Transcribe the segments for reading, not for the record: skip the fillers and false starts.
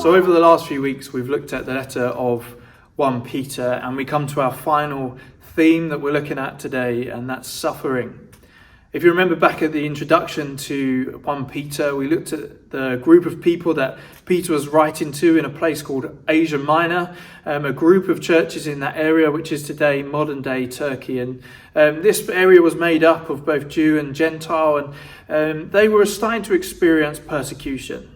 So over the last few weeks, we've looked at the letter of 1 Peter, and we come to our final theme that we're looking at today, and that's suffering. If you remember back at the introduction to 1 Peter, we looked at the group of people that Peter was writing to in a place called Asia Minor, a group of churches in that area, which is today modern day Turkey. And this area was made up of both Jew and Gentile, and they were starting to experience persecution.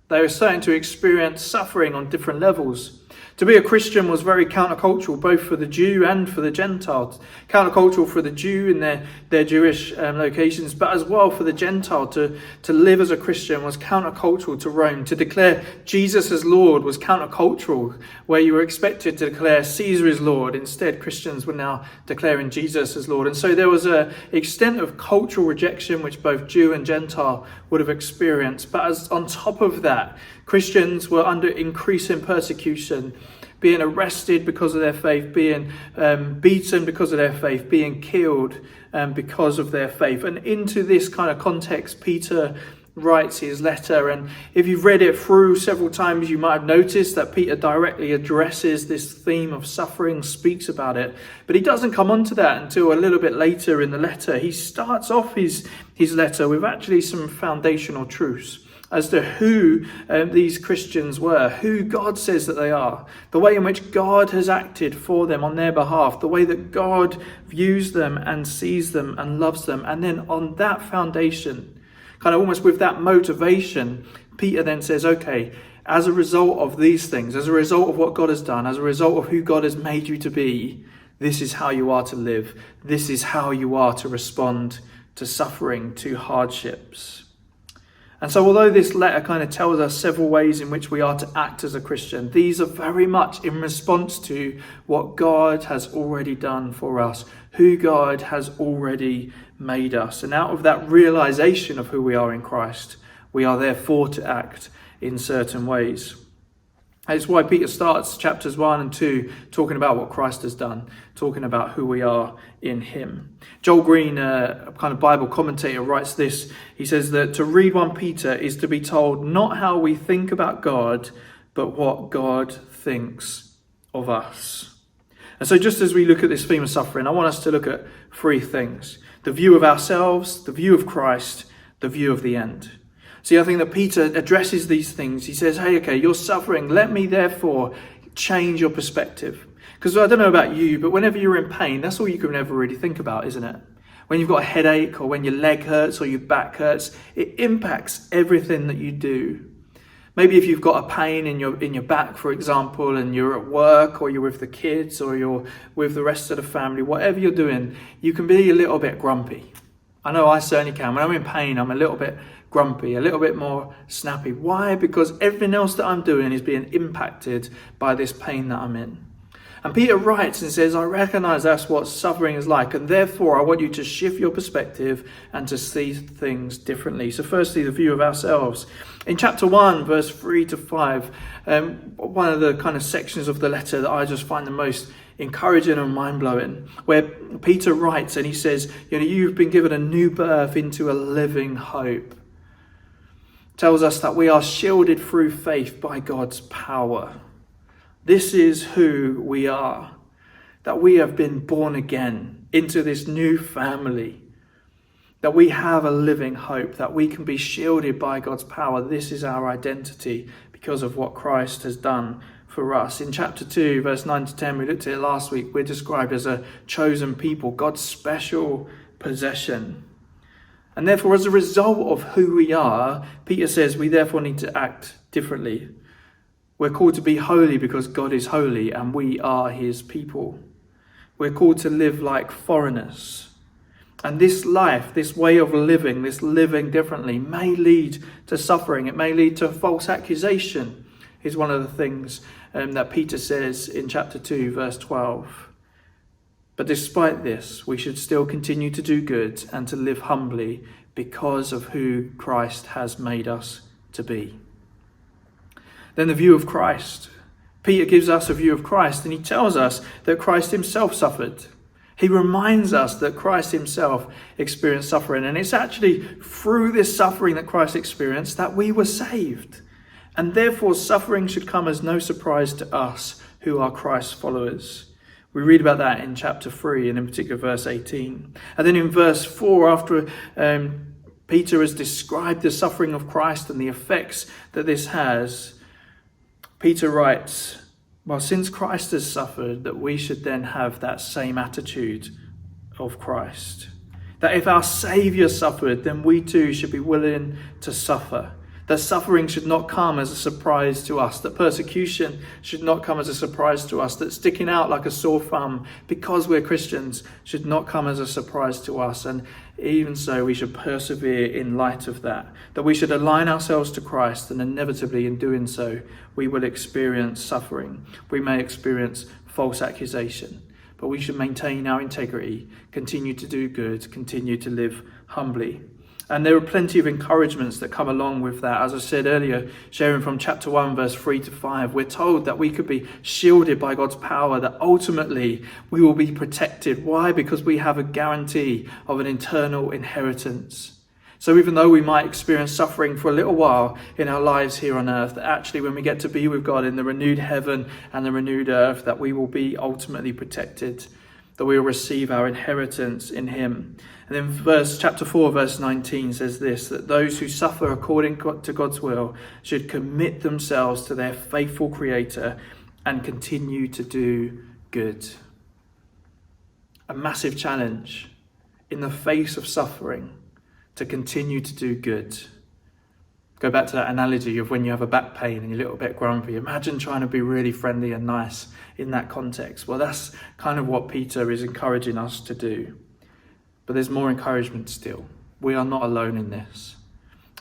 They were starting to experience suffering on different levels. To be a Christian was very countercultural, both for the Jew and for the Gentile. Countercultural for the Jew in their Jewish locations, but as well for the Gentile. To live as a Christian was countercultural to Rome. To declare Jesus as Lord was countercultural, where you were expected to declare Caesar as Lord. Instead, Christians were now declaring Jesus as Lord. And so there was an extent of cultural rejection which both Jew and Gentile would have experienced. But as on top of that, Christians were under increasing persecution, being arrested because of their faith, being beaten because of their faith, being killed because of their faith. And into this kind of context, Peter writes his letter. And if you've read it through several times, you might have noticed that Peter directly addresses this theme of suffering, speaks about it. But he doesn't come onto that until a little bit later in the letter. He starts off his letter with actually some foundational truths as to who these Christians were, who God says that they are, the way in which God has acted for them on their behalf, the way that God views them and sees them and loves them. And then on that foundation, kind of almost with that motivation, Peter then says, okay, as a result of these things, as a result of what God has done, as a result of who God has made you to be, this is how you are to live. This is how you are to respond to suffering, to hardships. And so although this letter kind of tells us several ways in which we are to act as a Christian, these are very much in response to what God has already done for us, who God has already made us. And out of that realization of who we are in Christ, we are therefore to act in certain ways. It's why Peter starts chapters 1 and 2 talking about what Christ has done, talking about who we are in him. Joel Green, a kind of Bible commentator, writes this. He says that to read 1 Peter is to be told not how we think about God, but what God thinks of us. And so just as we look at this theme of suffering, I want us to look at three things: the view of ourselves, the view of Christ, the view of the end. See, I think that Peter addresses these things. He says, hey, okay, you're suffering. Let me therefore change your perspective. Because I don't know about you, but whenever you're in pain, that's all you can ever really think about, isn't it? When you've got a headache or when your leg hurts or your back hurts, it impacts everything that you do. Maybe if you've got a pain in your back, for example, and you're at work or you're with the kids or you're with the rest of the family, whatever you're doing, you can be a little bit grumpy. I know I certainly can. When I'm in pain, I'm a little bit grumpy, a little bit more snappy. Why? Because everything else that I'm doing is being impacted by this pain that I'm in. And Peter writes and says, I recognize that's what suffering is like, and therefore I want you to shift your perspective and to see things differently. So firstly, the view of ourselves. In chapter 1, verse 3 to 5, one of the kind of sections of the letter that I just find the most encouraging and mind-blowing, where Peter writes and he says, you've been given a new birth into a living hope. Tells us that we are shielded through faith by God's power. This is who we are, that we have been born again into this new family, that we have a living hope, that we can be shielded by God's power. This is our identity because of what Christ has done for us. In chapter 2, verse 9 to 10, we looked at it last week, we're described as a chosen people, God's special possession. And therefore, as a result of who we are, Peter says we therefore need to act differently. We're called to be holy because God is holy and we are his people. We're called to live like foreigners. And this life, this way of living, this living differently may lead to suffering. It may lead to false accusation, is one of the things that Peter says in chapter 2, verse 12. But despite this, we should still continue to do good and to live humbly because of who Christ has made us to be. Then the view of Christ. Peter gives us a view of Christ, and he tells us that Christ himself suffered. He reminds us that Christ himself experienced suffering. And it's actually through this suffering that Christ experienced that we were saved. And therefore suffering should come as no surprise to us who are Christ's followers. We read about that in chapter 3 and in particular verse 18. And then in verse 4, after Peter has described the suffering of Christ and the effects that this has, Peter writes, well, since Christ has suffered, that we should then have that same attitude of Christ. That if our Saviour suffered, then we too should be willing to suffer. That suffering should not come as a surprise to us. That persecution should not come as a surprise to us. That sticking out like a sore thumb because we're Christians should not come as a surprise to us. And even so, we should persevere in light of that. That we should align ourselves to Christ, and inevitably in doing so, we will experience suffering. We may experience false accusation. But we should maintain our integrity, continue to do good, continue to live humbly. And there are plenty of encouragements that come along with that. As I said earlier, sharing from chapter 1, verse 3 to 5, we're told that we could be shielded by God's power, that ultimately we will be protected. Why? Because we have a guarantee of an eternal inheritance. So even though we might experience suffering for a little while in our lives here on earth, that actually when we get to be with God in the renewed heaven and the renewed earth, that we will be ultimately protected, that we will receive our inheritance in him. And then chapter 4, verse 19 says this, that those who suffer according to God's will should commit themselves to their faithful Creator and continue to do good. A massive challenge in the face of suffering to continue to do good. Go back to that analogy of when you have a back pain and you're a little bit grumpy. Imagine trying to be really friendly and nice in that context. Well, that's kind of what Peter is encouraging us to do. But there's more encouragement still. We are not alone in this.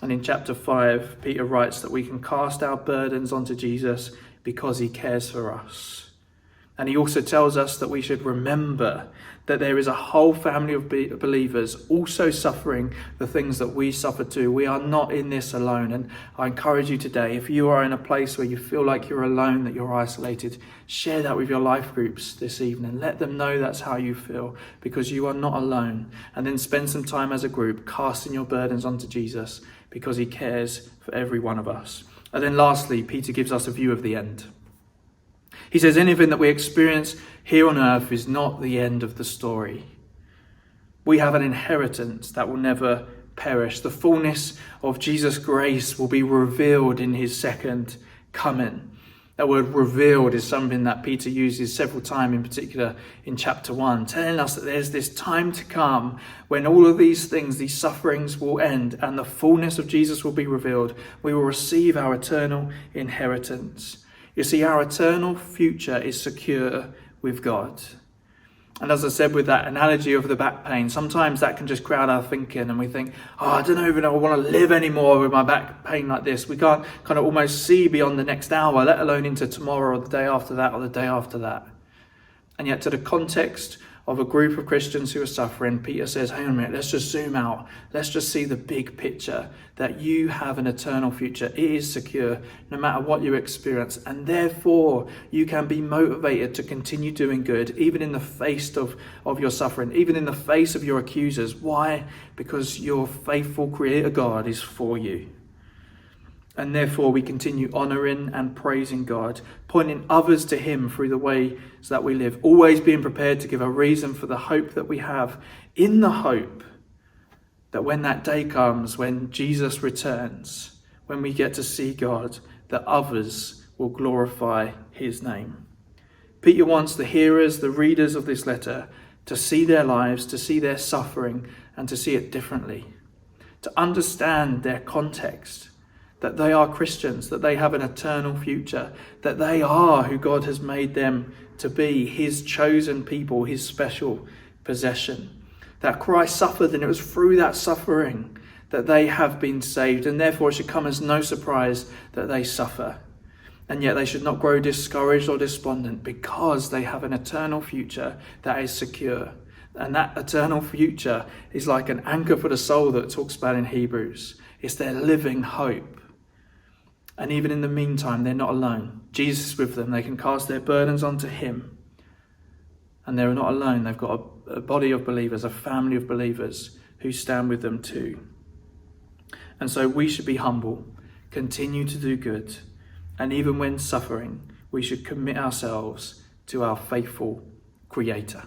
And in chapter 5, Peter writes that we can cast our burdens onto Jesus because he cares for us. And he also tells us that we should remember that there is a whole family of believers also suffering the things that we suffer too. We are not in this alone. And I encourage you today, if you are in a place where you feel like you're alone, that you're isolated, share that with your life groups this evening. Let them know that's how you feel, because you are not alone. And then spend some time as a group casting your burdens onto Jesus, because he cares for every one of us. And then lastly, Peter gives us a view of the end. He says anything that we experience here on earth is not the end of the story. We have an inheritance that will never perish. The fullness of Jesus' grace will be revealed in his second coming. That word revealed is something that Peter uses several times, in particular in chapter 1, telling us that there's this time to come when all of these things, these sufferings will end and the fullness of Jesus will be revealed. We will receive our eternal inheritance. You see, our eternal future is secure with God. And as I said with that analogy of the back pain, sometimes that can just crowd our thinking and we think, I don't even know I want to live anymore with my back pain like this. We can't kind of almost see beyond the next hour, let alone into tomorrow or the day after that or the day after that. And yet to the context of a group of Christians who are suffering, Peter says, hang on a minute, let's just zoom out. Let's just see the big picture, that you have an eternal future. It is secure no matter what you experience. And therefore, you can be motivated to continue doing good, even in the face of your suffering, even in the face of your accusers. Why? Because your faithful Creator God is for you. And therefore we continue honouring and praising God, pointing others to him through the ways that we live, always being prepared to give a reason for the hope that we have, in the hope that when that day comes, when Jesus returns, when we get to see God, that others will glorify his name. Peter wants the hearers, the readers of this letter, to see their lives, to see their suffering, and to see it differently, to understand their context, that they are Christians, that they have an eternal future, that they are who God has made them to be, his chosen people, his special possession. That Christ suffered, and it was through that suffering that they have been saved, and therefore it should come as no surprise that they suffer. And yet they should not grow discouraged or despondent, because they have an eternal future that is secure. And that eternal future is like an anchor for the soul that it talks about in Hebrews. It's their living hope. And even in the meantime, they're not alone. Jesus is with them. They can cast their burdens onto him. And they're not alone. They've got a body of believers, a family of believers who stand with them too. And so we should be humble, continue to do good, and even when suffering, we should commit ourselves to our faithful Creator.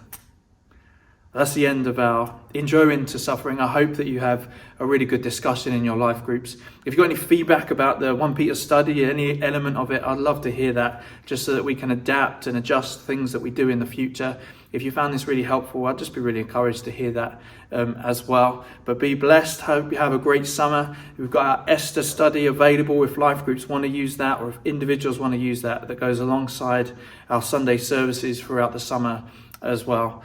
That's the end of our intro into suffering. I hope that you have a really good discussion in your life groups. If you've got any feedback about the 1 Peter study, any element of it, I'd love to hear that, just so that we can adapt and adjust things that we do in the future. If you found this really helpful, I'd just be really encouraged to hear that as well. But be blessed. Hope you have a great summer. We've got our Esther study available if life groups want to use that, or if individuals want to use that goes alongside our Sunday services throughout the summer as well.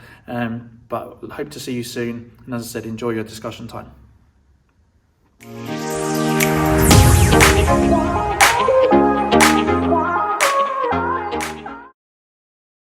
But hope to see you soon. And as I said, enjoy your discussion time.